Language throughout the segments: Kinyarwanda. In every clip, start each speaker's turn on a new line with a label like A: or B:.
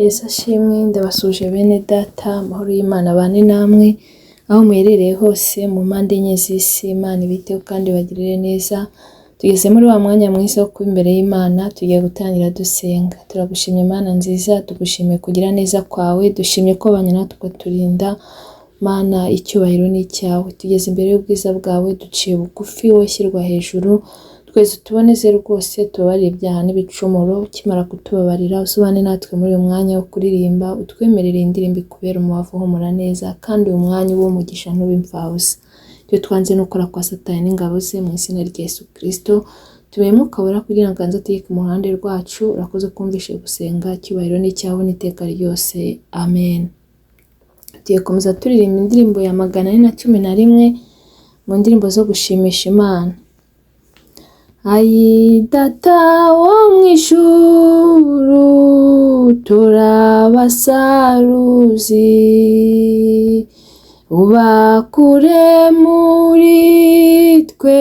A: Yesu ashimwe, ndabasuje bene data, amahoro y'Imana abane namwe, aho muherereye hose mu mpande enye z'isi. Imana ibiteho kandi bagirire neza. Tugeze muri wa mwanya mwiza wo kuba imbere y'Imana, tugiye gutangira dusenga. Turagushimye Mana nziza, tugushimiye kugira neza kwawe, dushimye ko abanye natwe ukaturinda. Mana, icyubahiro ni icyawe. Tugeze imbere y'ubwiza bwawe, duciye bugufi, wowe shyirwa hejuru. Twese tuboneze rwose, tubabarire ibyaha n'ibicumuro. Ukimara kutubabarira, usubane natwe muri uyu mwanya wo kuririmba, utwemerere indirimbo ikubera umubavu uhumura neza, kandi uyu mwanya ube umugisha ntube impfabusa. Ibyo twanze no gukora kwa Satani n'ingabo ze, mu izina rya Yesu Kristo tubaye mukabura kugira ngo anze ategeke mu ruhande rwacu. Urakoze kumvishe gusenga, icyubahiro ni icyawe n'iteka ryose, amen. Tugiye komeza turirimba indirimbo ya 411 mu ndirimbo zo gushimisha Imana. Ayi data wo mw'ijuru, turabasaruzi, ubakure muri twe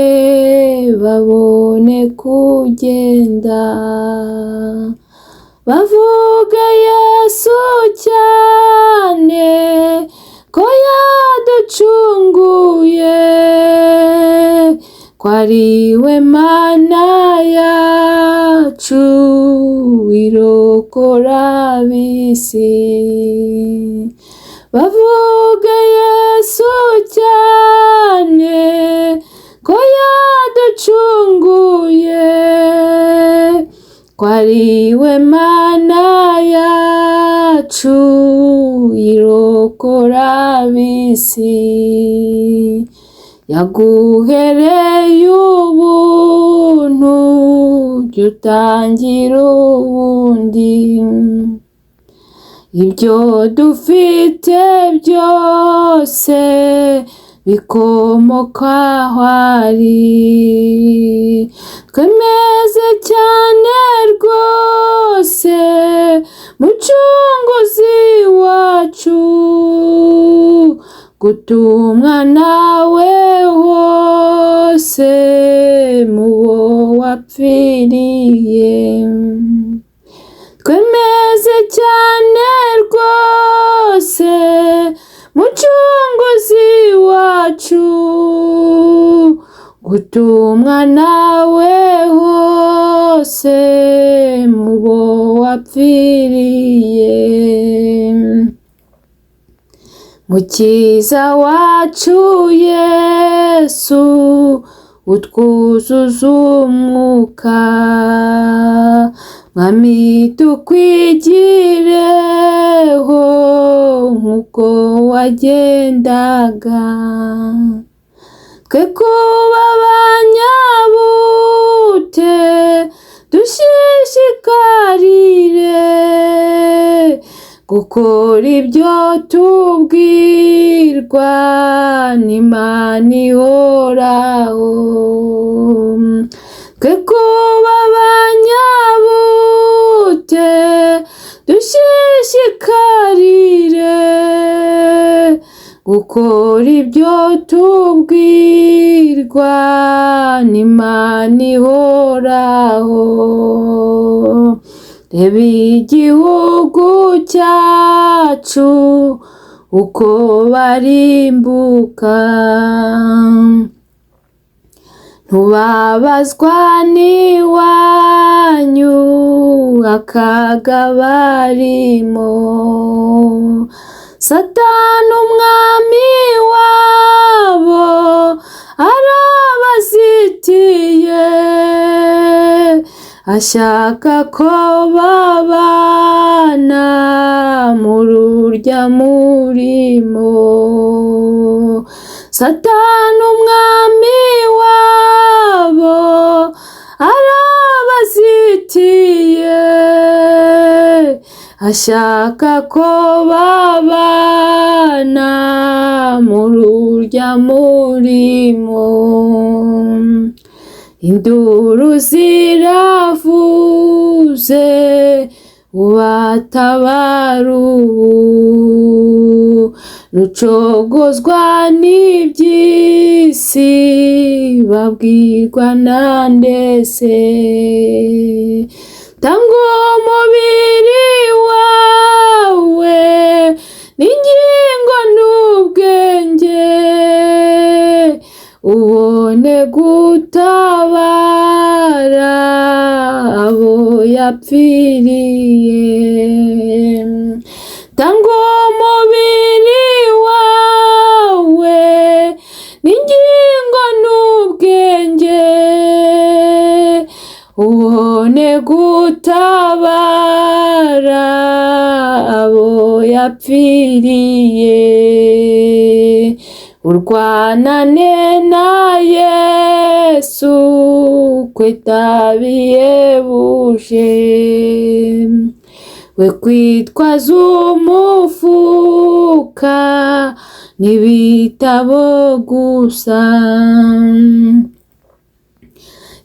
A: babone kugenda, bavuge Yesu cyane ko yaducunguye, ko ariwe Mana yacu irokora ab'isi. Bavuge Yesu cyane ko yaducunguye, ko ariwe Mana yacu irokora ab'isi. Yaguhereye ubuntu, jya utangira ubundi. Ibyo dufite byose bikomoka aho ari. Twemeze cyane rwose Mucunguzi wacu, gutumwa nawe wose mu bo wapfiriye. Twemeze cyane rwose Mucunguzi wacu, gutumwa nawe wose mu bo wapfiriye. Mukiza wacu Yesu, utwuzuza umwuka, Mwami tukwigireho nk'uko wagendaga. Twe kuba abanyabute, dushishikarire gukora ibyo tubwirwa n'Imana ihoraho. Twe kuba abanyabute, dushishikarire gukora ibyo tubwirwa n'Imana ihoraho. Reba igihugu cyacu uko barimbuka, ntubabazwa n'iwanyu akaga barimo. Satani umwami wabo arabazitiye, ashaka ko babana muri urya murimo. Satani umwami wabo arabazitiye, ashaka ko babana muri urya murimo. Induru ziravuze, ubatabara ubu, rucogozwa n'iby'isi babwirwa nande se? Tanga umubiri wawe yapfiriye, urwanane na Yesu kwetabiye buje, we kwitwaza umufuka n'ibitabo gusa,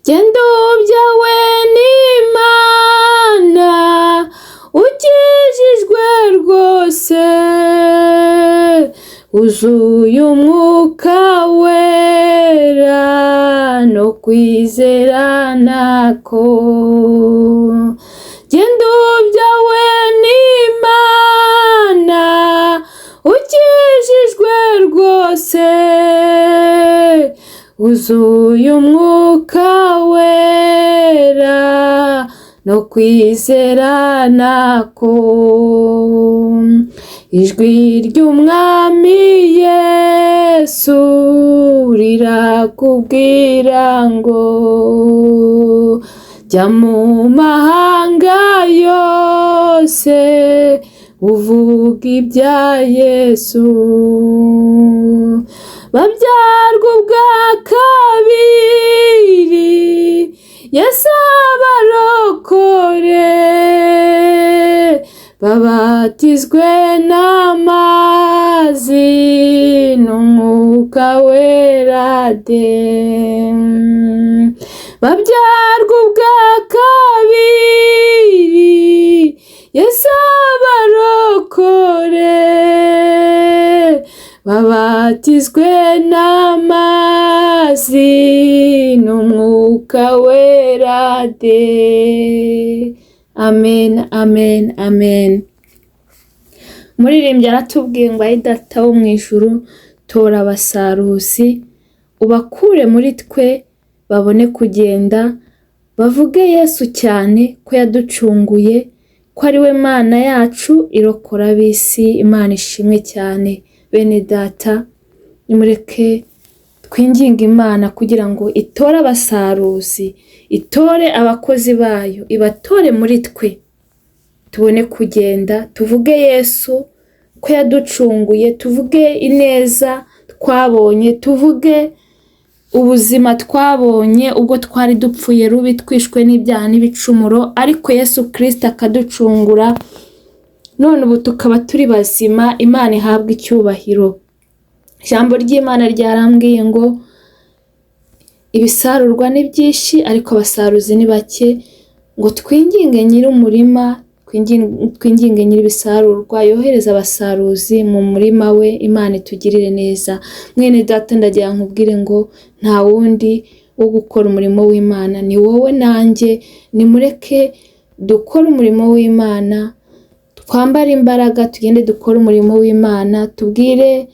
A: genda ubyawe n'Imana ukijijwe rwose, uzuye umwuka wera no kwizera nako, genda ubyawe n'Imana ukijijwe rwose, uzuye umwuka wera no kwizera nako, ijwi ry'umwami Yesu rirakubwira ngo jya mu mahanga yose uvuga ibya Yesu, babyarwa ubwa kabiri Yesu abarokore, babatizwe n'amazi n'umwuka wera de, babyarwa ubwa kabiri Yesu abarokore, babatizwe n'amazi n'umwuka wera de. Amen, amen, amen. Umuririmbyi aratubwiye ngo ayi Data wo mu ijuru, tora abasaruzi ubakure muri twe babone kugenda, bavuge Yesu cyane ko yaducunguye, ko ari we Mana yacu irokora ab'isi. Imana ishimwe cyane. Bene Data, nimureke twinginga Imana kugira ngo itore abasaruzi, itore abakozi bayo, ibatore muri twe tubone kugenda, tuvuge Yesu ko yaducunguye, tuvuge ineza twabonye, tuvuge ubuzima twabonye ubwo twari dupfuye rubi, twishwe n'ibyaha n'ibicumuro, ariko Yesu Kristo akaducungura, none ubu tukaba turi bazima. Imana ihabwa icyubahiro. Ijambo ry'Imana ryarambwiye ngo ibisarurwa ni byinshi ariko abasaruzi ni bake, ngo twinginge nyiri umurima, twinginge nyiri ibisarurwa yohereza abasaruzi mu murima we. Imana itugirire neza. Mwene Data, ndagira nkubwire ngo nta wundi wo gukora umurimo w'Imana, ni wowe nanjye. Nimureke dukore umurimo w'Imana, twambare imbaraga, tugende dukore umurimo w'Imana, tubwire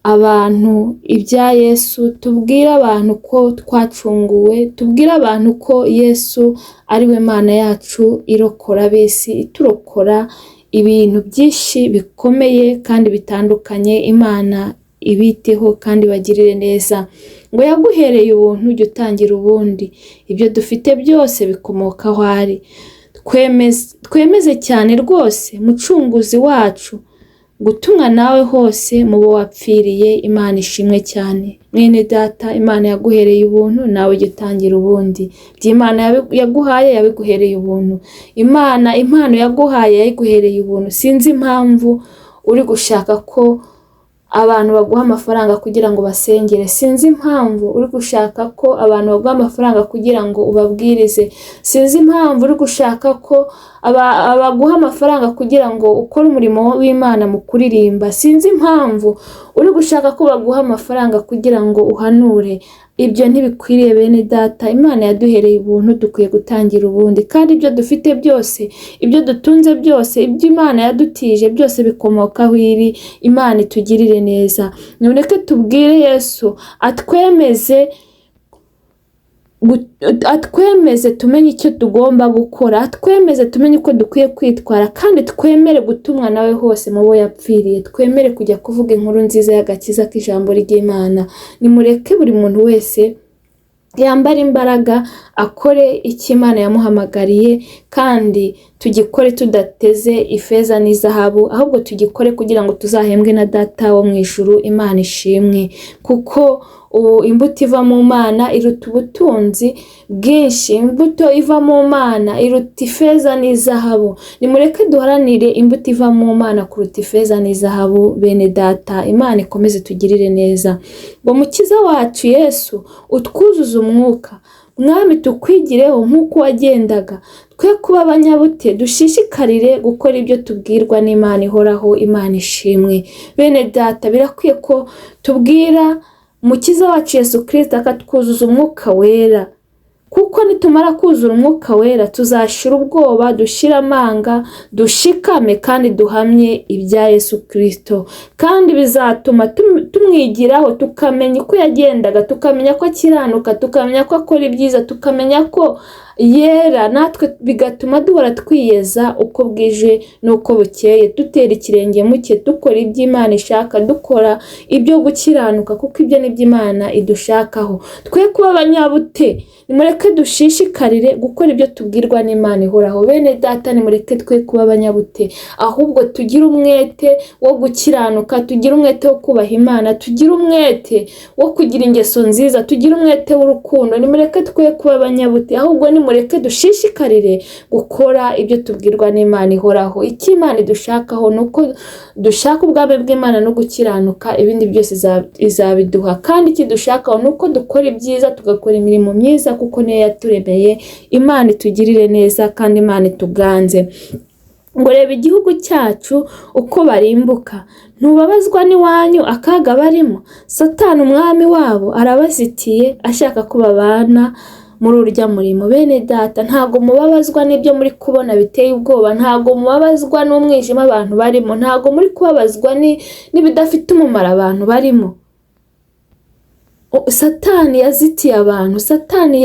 A: abantu ibya Yesu, tubwire abantu ko twacunguwe, tubwire abantu ko Yesu ari we Mana yacu irokora ab'isi, iturokora ibintu byinshi bikomeye kandi bitandukanye. Imana ibiteho kandi bagirire neza. Ngo yaguhereye ubuntu, ujye utangira ubundi. Ibyo dufite byose bikomoka aho ari. Twemeze cyane rwose Mucunguzi wacu gutumwa nawe hose mu bo wapfiriye. Imana ishimwe cyane. Mwene Data, Imana yaguhereye ubuntu, nawe ujye utangira ubundi. By'Imana yaguhaye yabiguhereye ubuntu. Imana impano yaguhaye yayiguhereye ubuntu. Sinzi impamvu uri gushaka ko abantu baguha amafaranga kugira ngo basengere. Sinzi impamvu uri gushaka ko abantu baguha amafaranga kugira ngo ubabwirize. Sinzi impamvu uri gushaka ko abaguha amafaranga kugira ngo ukore umurimo w'Imana mu kuririmba. Sinzi impamvu uri gushaka ko baguha amafaranga kugira ngo uhanure. Ibyo ntibikwiriye bene Data. Imana yaduhereye ubuntu, dukwiye gutangira ubundi. Kandi ibyo dufite byose, ibyo dutunze byose, ibyo Imana yadutije byose bikomoka aho iri. Imana itugirire neza. Nimureke tubwire Yesu atwemeze tumenye icyo tugomba gukora, atwemeze tumenye uko dukwiye kwitwara, kandi twemere gutumwa nawe hose mu bo yapfiriye. Twemere kujya kuvuga inkuru nziza y'agakiza k'ijambo ry'Imana. Nimureke buri muntu wese yambara imbaraga, akore icyo Imana yamuhamagariye, kandi tugikore tudateze ifeza n'izahabu, ahubwo tugikore kugira ngo tuzahembwe na Data wo mu ijuru. Imana ishimwe, kuko imbuto iva mu Mana iruta ubutunzi bwinshi. Imbuto iva mu Mana iruta ifeza n'izahabu. Nimureke duharanire imbuto iva mu Mana kuruta ifeza n'izahabu, bene Data. Imana ikomeze tugirire neza. ngo Mukiza wacu Yesu utwuzuze umwuka, Mwami tukwigireho nk'uko wagendaga, twe kuba abanyabute, dushishikarire gukora ibyo tubwirwa n'Imana ihoraho. Imana ishimwe. Bene Data, birakwiye ko tubwira Mukiza wacu Yesu Kristo akatwuzuza umwuka wera, kuko nitumara kuzura umwuka wera tuzashira ubwoba, dushira amanga, dushikame kandi duhamye ibya Yesu Kristo, kandi bizatuma tumwigiraho, tukamenya uko yagendaga, tukamenya ko akiranuka, tukamenya ko akora ibyiza, tukamenya ko yera, natwe bigatuma duhora twiyeza uko bwije n'uko bukeye, dutera ikirenge mu cye, dukora ibyo Imana ishaka, dukora ibyo gukiranuka, kuko ibyo ni byo Imana idushakaho. Twe kuba abanyabute, nimureke dushishikarire gukora ibyo tubwirwa n'Imana ihoraho. Bene Data, nimureke twe kuba abanyabute, ahubwo tugire umwete wo gukiranuka, tugire umwete wo kubaha Imana, tugire umwete wo kugira ingeso nziza, tugire umwete w'urukundo. Nimureke twe kuba abanyabute, ahubwo nimureke dushishikarire gukora ibyo tubwirwa n'Imana ihoraho. Icyo Imana idushakaho nuko dushaka ubwami bw'Imana no gukiranuka, ibindi byose izabiduha. Kandi icyo dushakaho nuko dukora ibyiza, tugakora imirimo myiza, kuko niyo yaturemeye. Imana itugirire neza kandi Imana ituganze. ngo reba igihugu cyacu uko barimbuka, ntubabazwa n'iwanyu akaga barimo? Satani umwami wabo arabazitiye, ashaka ko babana muri urya murimo. Bene Data, ntago mubabazwa n'ibyo muri kubona biteye ubwoba, ntago mubabazwa n'umwijima abantu barimo, ntago muri kubabazwa n'ibidafite umumaro abantu barimo. Satani yazitiye abantu, Satani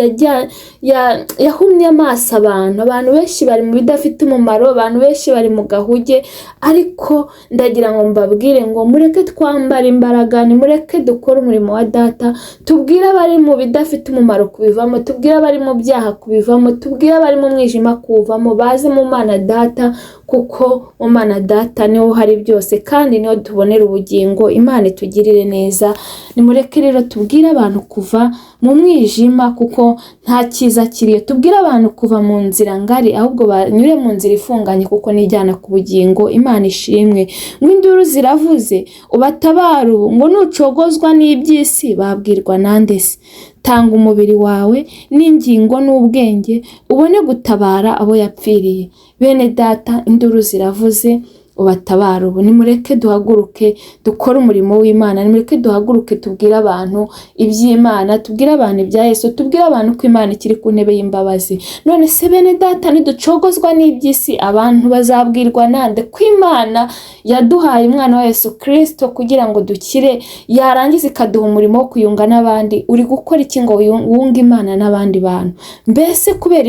A: yahumye amaso abantu benshi bari mu bidafite umumaro, abantu benshi bari mu gahuge. Ariko ndagira ngo mbabwire ngo mureke twambare imbaraga, nimureke dukore umurimo wa Data, tubwire abari mu bidafite umumaro kubivamo, tubwire abari mu byaha kubivamo, tubwire abari mu mwijima kuvamo, baze mu Mana Data, kuko mu Mana Data niho hari byose, kandi niho tubonera ubugingo. Imana itugirire neza. Nimureke rero tubwire abantu kuva mu mwijima, kuko nta cyiza kiriyo. Tubwire abantu kuva mu nzira ngari, ahubwo banyure mu nzira ifunganye, kuko nijyana ku bugingo. Imana ishimwe. ngo induru ziravuze ubatabare ubu, ngo nucogozwa n'iby'isi babwirwa nande se? Tanga umubiri wawe n'ingingo n'ubwenge, ubone gutabara abo yapfiriye. Bene Data, induru ziravuze ubatabara ubu. Nimureke duhaguruke dukore umurimo w'Imana, nimureke duhaguruke tubwire abantu iby'Imana, tubwire abantu ibya Yesu, tubwire abantu ko Imana ikiri ku ntebe y'imbabazi. None se bene Data, niducogozwa n'iby'isi abantu bazabwirwa nande? Ko Imana yaduhaye umwana wa Yesu Kristo kugira ngo dukire, yarangiza ikaduha umurimo wo kuyunga n'abandi. Uri gukora iki ngo wunge Imana n'abandi bantu? Mbese kubera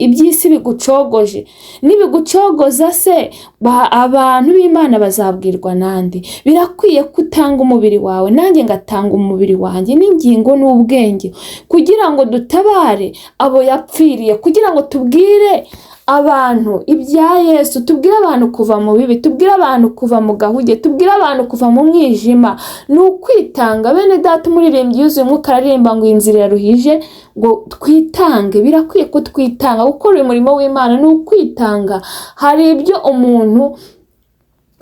A: iby'isi bigucogoje? Nibigucogoza se abantu b'Imana bazabwirwa nande? Birakwiye ko utanga umubiri wawe, nanjye ngatanga umubiri wanjye n'ingingo n'ubwenge, kugira ngo dutabare abo yapfiriye, kugira ngo tubwire abantu ibya Yesu, tubwire abantu kuva mu bibi, tubwire abantu kuva mu gahuge, tubwire abantu kuva mu mwijima. Ni ukwitanga. Bene Data, umuririmbyi yuzuye umwuka aririmba ngo inzira yaruhije, ngo twitange. Birakwiye ko twitanga. Gukora uyu murimo w'Imana ni ukwitanga. Hari ibyo umuntu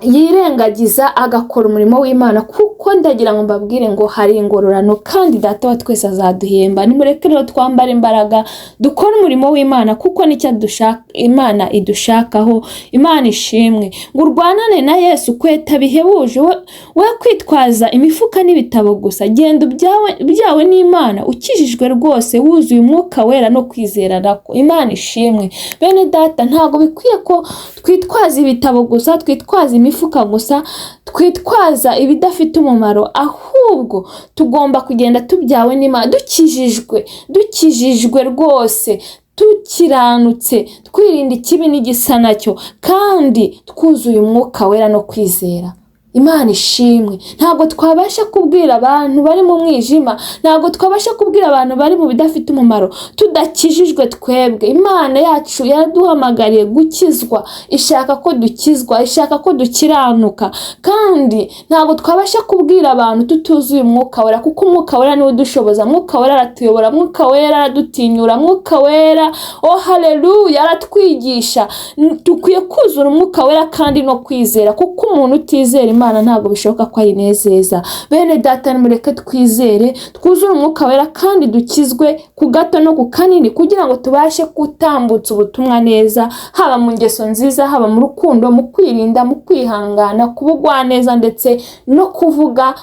A: yirengagiza agakora umurimo w'Imana, kuko ndagira ngo mbabwire ngo hari ingororano, kandi Data wa twese azaduhemba. Nimureke rero twambare imbaraga, dukore umurimo w'Imana, kuko nicyo Imana idushakaho. Imana ishimwe. ngo urwanane na Yesu kweta bihebuje, we kwitwaza imifuka n'ibitabo gusa. Genda byawe n'Imana ukijijwe rwose, wuzuye umwuka wera no kwizera nako. Imana ishimwe. Bene Data, ntago bikwiye ko twitwaza ibitabo gusa, twitwaza imifuka gusa, twitwaza ibidafite umumaro, ahubwo tugomba kugenda tubyawe n'Imana, dukijijwe rwose, tukiranutse, twirinda ikibi n'igisa nacyo, kandi twuzuye umwuka wera no kwizera. Imana ishimwe. Ntabwo twabasha kubwira abantu bari mu mwijima, ntabwo twabasha kubwira abantu bari mu bidafite umumaro tudakijijwe twebwe. Imana yacu yaraduhamagariye gukizwa, ishaka ko dukizwa, ishaka ko dukiranuka, kandi ntabwo twabasha kubwira abantu tutuzuye Umwuka Wera, kuko Umwuka Wera niwe udushoboza. Umwuka Wera aratuyobora, Umwuka Wera aradutinyura, Umwuka Wera haleluya aratwigisha. Dukwiye kuzura Umwuka Wera kandi no kwizera, kuko umuntu utizera Imana ntabwo bishoboka ko ayinezeza. Bene data, nimureke twizere, twuzure Umwuka Wera kandi dukizwe ku gato no ku kanini, kugira ngo tubashe gutambutsa ubutumwa neza, haba mu ngeso nziza, haba mu rukundo, mu kwirinda, mu kwihangana, kubugwa neza, ndetse no kuvuga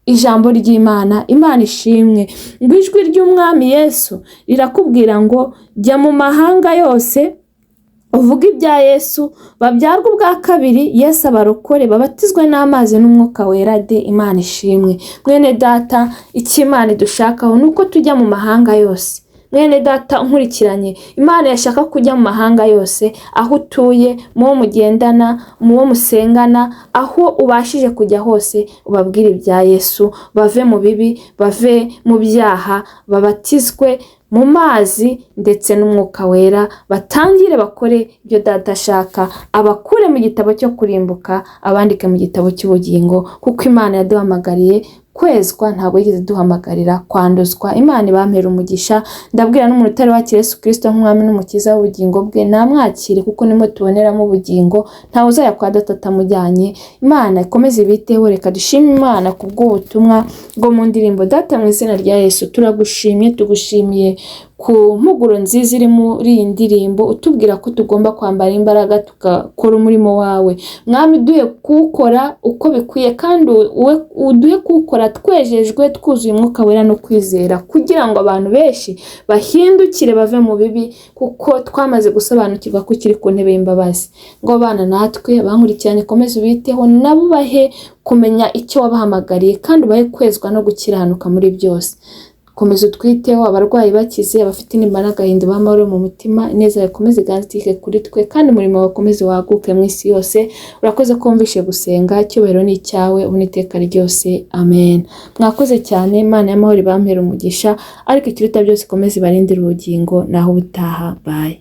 A: ijambo ry'Imana. Imana ishimwe. Ngo ijwi ry'Umwami Yesu rirakubwira ngo jya mu mahanga yose uvuga ibya Yesu, babyarwa ubwa kabiri, Yesu abarokore, babatizwe n'amazi n'Umwuka Wera de. Imana ishimwe. Mwene data, icyo Imana idushakaho ni uko tujya mu mahanga yose. Mwene data nkurikiranye, Imana yashaka kujya mu mahanga yose, aho utuye, mu wo mugendana, mu wo musengana, aho ubashije kujya hose ubabwire ibya Yesu, bave mu bibi, bave mu byaha, babatizwe mu mazi ndetse n'Umwuka Wera, batangire bakore ibyo Data ashaka, abakure mu gitabo cyo kurimbuka, abandike mu gitabo cy'ubugingo, kuko Imana yaduhamagariye kwezwa, ntabwo yigeze duhamagarira kwanduzwa. Imana ibampera umugisha. Ndabwira n'umuntu utari wakira Yesu Kristo nk'umwami n'umukiza w'ubugingo bwe, namwakire, kuko nimwe tuboneramo ubugingo, ntawe uzajya kwa Data atamujyanye. Imana ikomeze ibiteho. Reka dushime Imana kubw'ubutumwa bwo mu ndirimbo. Data, mu izina rya Yesu turagushimye, tugushimiye ku mpuguro nziza iri muri iyi ndirimbo, utubwira ko tugomba kwambara imbaraga tugakora umurimo wawe. Mwami, duhe kuwukora uko bikwiye, kandi uduhe kuwukora twejejwe, twuzuye Umwuka Wera no kwizera, kugira ngo abantu benshi bahindukire bave mu bibi, kuko twamaze gusobanukirwa ko ukiri ku ntebe y'imbabazi. Ngo abana natwe abankurikiranye, komeze ubiteho, nabo bahe kumenya icyo wabahamagariye, kandi ubahe kwezwa no gukiranuka muri byose. Komeza utwiteho, abarwayi bakize, abafite intimba n'agahinda b'amahoro mu mutima, ineza yawe ikomeze iganzike kuri twe, kandi umurimo wawe ukomeze waguke mu isi yose. Urakoze ko wumvishe gusenga, icyubahiro ni icyawe ubu n'iteka ryose. Amen. Mwakoze cyane. Imana y'amahoro ibampere umugisha, ariko ikiruta byose ikomeze ibarindire ubugingo. Naho ubutaha. Bye.